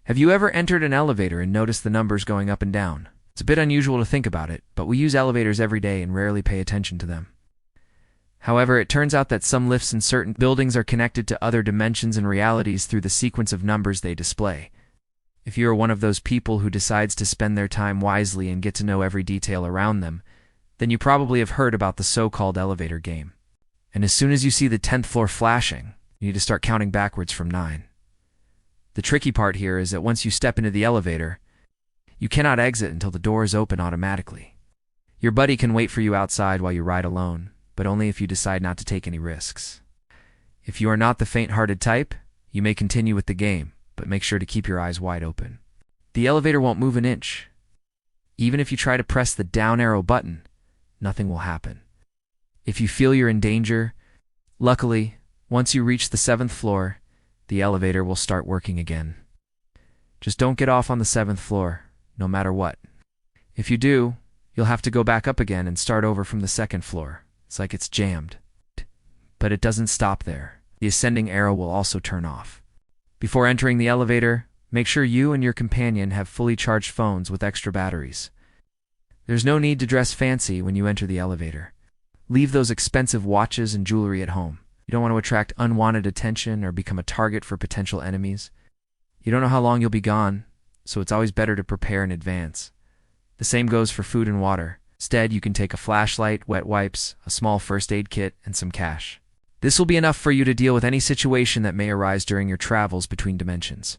Have you ever entered an elevator and noticed the numbers going up and down? It's a bit unusual to think about it, but we use elevators every day and rarely pay attention to them. However, it turns out that some lifts in certain buildings are connected to other dimensions and realities through the sequence of numbers they display. If you are one of those people who decides to spend their time wisely and get to know every detail around them, then you probably have heard about the so-called elevator game. And as soon as you see the 10th floor flashing, you need to start counting backwards from 9. The tricky part here is that once you step into the elevator, you cannot exit until the doors open automatically. Your buddy can wait for you outside while you ride alone, but only if you decide not to take any risks. If you are not the faint-hearted type, you may continue with the game, but make sure to keep your eyes wide open. The elevator won't move an inch. Even if you try to press the down arrow button, nothing will happen. If you feel you're in danger, luckily, once you reach the 7th floor, the elevator will start working again. Just don't get off on the 7th floor, no matter what. If you do, you'll have to go back up again and start over from the 2nd floor. It's like it's jammed. But it doesn't stop there. The ascending arrow will also turn off. Before entering the elevator, make sure you and your companion have fully charged phones with extra batteries. There's no need to dress fancy when you enter the elevator. Leave those expensive watches and jewelry at home. You don't want to attract unwanted attention or become a target for potential enemies. You don't know how long you'll be gone, so it's always better to prepare in advance. The same goes for food and water. Instead, you can take a flashlight, wet wipes, a small first aid kit, and some cash. This will be enough for you to deal with any situation that may arise during your travels between dimensions.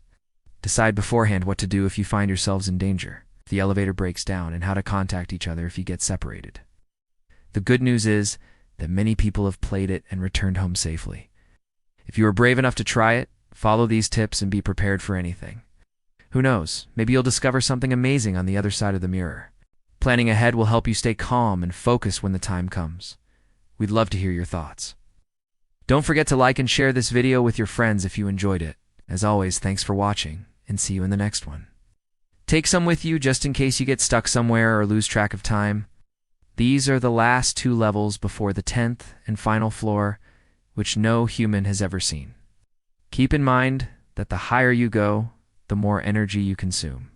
Decide beforehand what to do if you find yourselves in danger, if the elevator breaks down, and how to contact each other if you get separated. The good news is that many people have played it and returned home safely. If you are brave enough to try it, follow these tips and be prepared for anything. Who knows, maybe you'll discover something amazing on the other side of the mirror. Planning ahead will help you stay calm and focused when the time comes. We'd love to hear your thoughts. Don't forget to like and share this video with your friends if you enjoyed it. As always, thanks for watching, and see you in the next one. Take some with you just in case you get stuck somewhere or lose track of time. These are the last 2 levels before the 10th and final floor, which no human has ever seen. Keep in mind that the higher you go, the more energy you consume.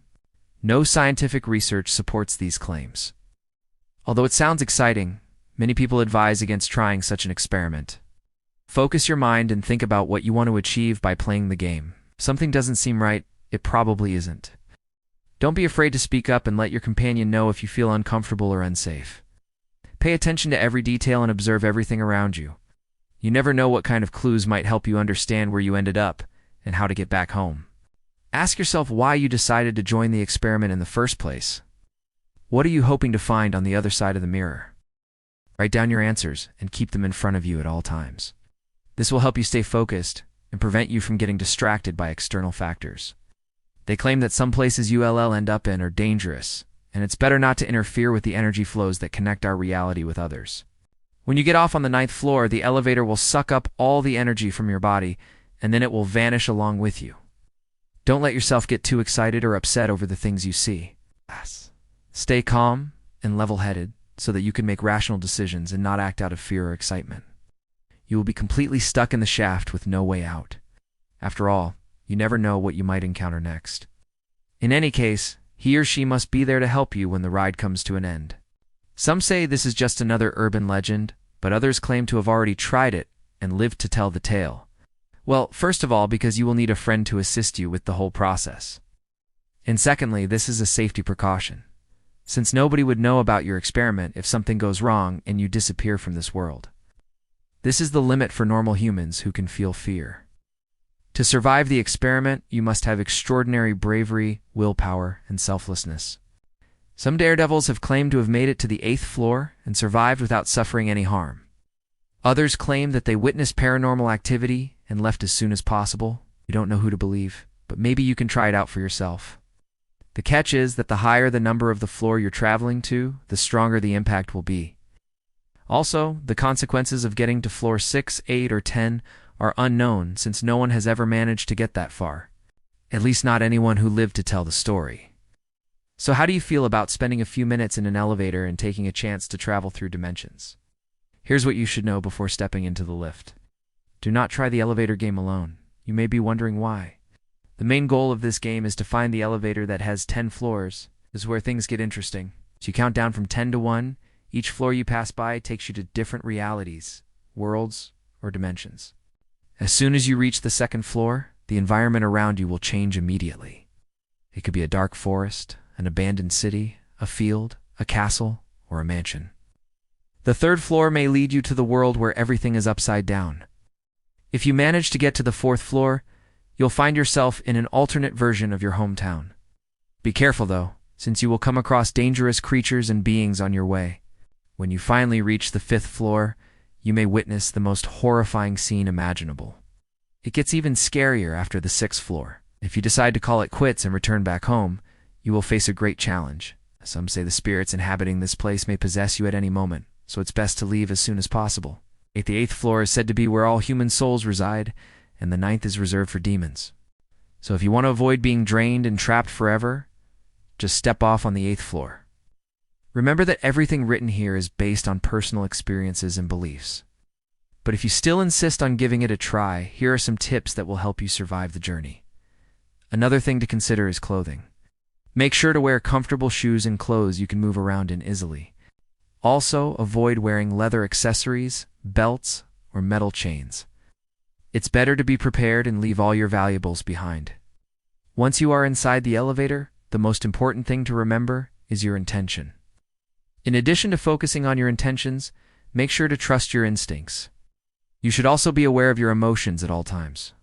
No scientific research supports these claims. Although it sounds exciting, many people advise against trying such an experiment. Focus your mind and think about what you want to achieve by playing the game. If something doesn't seem right, it probably isn't. Don't be afraid to speak up and let your companion know if you feel uncomfortable or unsafe. Pay attention to every detail and observe everything around you. You never know what kind of clues might help you understand where you ended up and how to get back home. Ask yourself why you decided to join the experiment in the first place. What are you hoping to find on the other side of the mirror? Write down your answers and keep them in front of you at all times. This will help you stay focused and prevent you from getting distracted by external factors. They claim that some places you'll end up in are dangerous, and it's better not to interfere with the energy flows that connect our reality with others. When you get off on the 9th floor, the elevator will suck up all the energy from your body, and then it will vanish along with you. Don't let yourself get too excited or upset over the things you see. Stay calm and level-headed so that you can make rational decisions and not act out of fear or excitement. You will be completely stuck in the shaft with no way out. After all, you never know what you might encounter next. In any case, he or she must be there to help you when the ride comes to an end. Some say this is just another urban legend, but others claim to have already tried it and lived to tell the tale. Well, first of all, because you will need a friend to assist you with the whole process. And secondly, this is a safety precaution, since nobody would know about your experiment if something goes wrong and you disappear from this world. This is the limit for normal humans who can feel fear. To survive the experiment, you must have extraordinary bravery, willpower, and selflessness. Some daredevils have claimed to have made it to the 8th floor and survived without suffering any harm. Others claim that they witnessed paranormal activity and left as soon as possible. You don't know who to believe, but maybe you can try it out for yourself. The catch is that the higher the number of the floor you're traveling to, the stronger the impact will be. Also, the consequences of getting to floor 6, 8, or 10 are unknown since no one has ever managed to get that far. At least not anyone who lived to tell the story. So how do you feel about spending a few minutes in an elevator and taking a chance to travel through dimensions? Here's what you should know before stepping into the lift. Do not try the elevator game alone. You may be wondering why. The main goal of this game is to find the elevator that has 10 floors. This is where things get interesting. So you count down from 10 to 1. Each floor you pass by takes you to different realities, worlds, or dimensions. As soon as you reach the second floor, the environment around you will change immediately. It could be a dark forest, an abandoned city, a field, a castle, or a mansion. The third floor may lead you to the world where everything is upside down. If you manage to get to the fourth floor, you'll find yourself in an alternate version of your hometown. Be careful, though, since you will come across dangerous creatures and beings on your way. When you finally reach the fifth floor, you may witness the most horrifying scene imaginable. It gets even scarier after the sixth floor. If you decide to call it quits and return back home, you will face a great challenge. Some say the spirits inhabiting this place may possess you at any moment, so it's best to leave as soon as possible. The eighth floor is said to be where all human souls reside, and the ninth is reserved for demons. So if you want to avoid being drained and trapped forever, just step off on the eighth floor. Remember that everything written here is based on personal experiences and beliefs. But if you still insist on giving it a try, here are some tips that will help you survive the journey. Another thing to consider is clothing. Make sure to wear comfortable shoes and clothes you can move around in easily. Also, avoid wearing leather accessories, belts, or metal chains. It's better to be prepared and leave all your valuables behind. Once you are inside the elevator, the most important thing to remember is your intention. In addition to focusing on your intentions, make sure to trust your instincts. You should also be aware of your emotions at all times.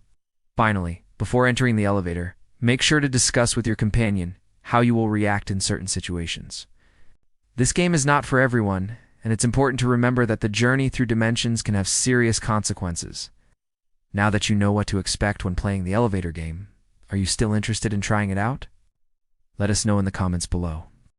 Finally, before entering the elevator, make sure to discuss with your companion how you will react in certain situations. This game is not for everyone, and it's important to remember that the journey through dimensions can have serious consequences. Now that you know what to expect when playing the elevator game, are you still interested in trying it out? Let us know in the comments below.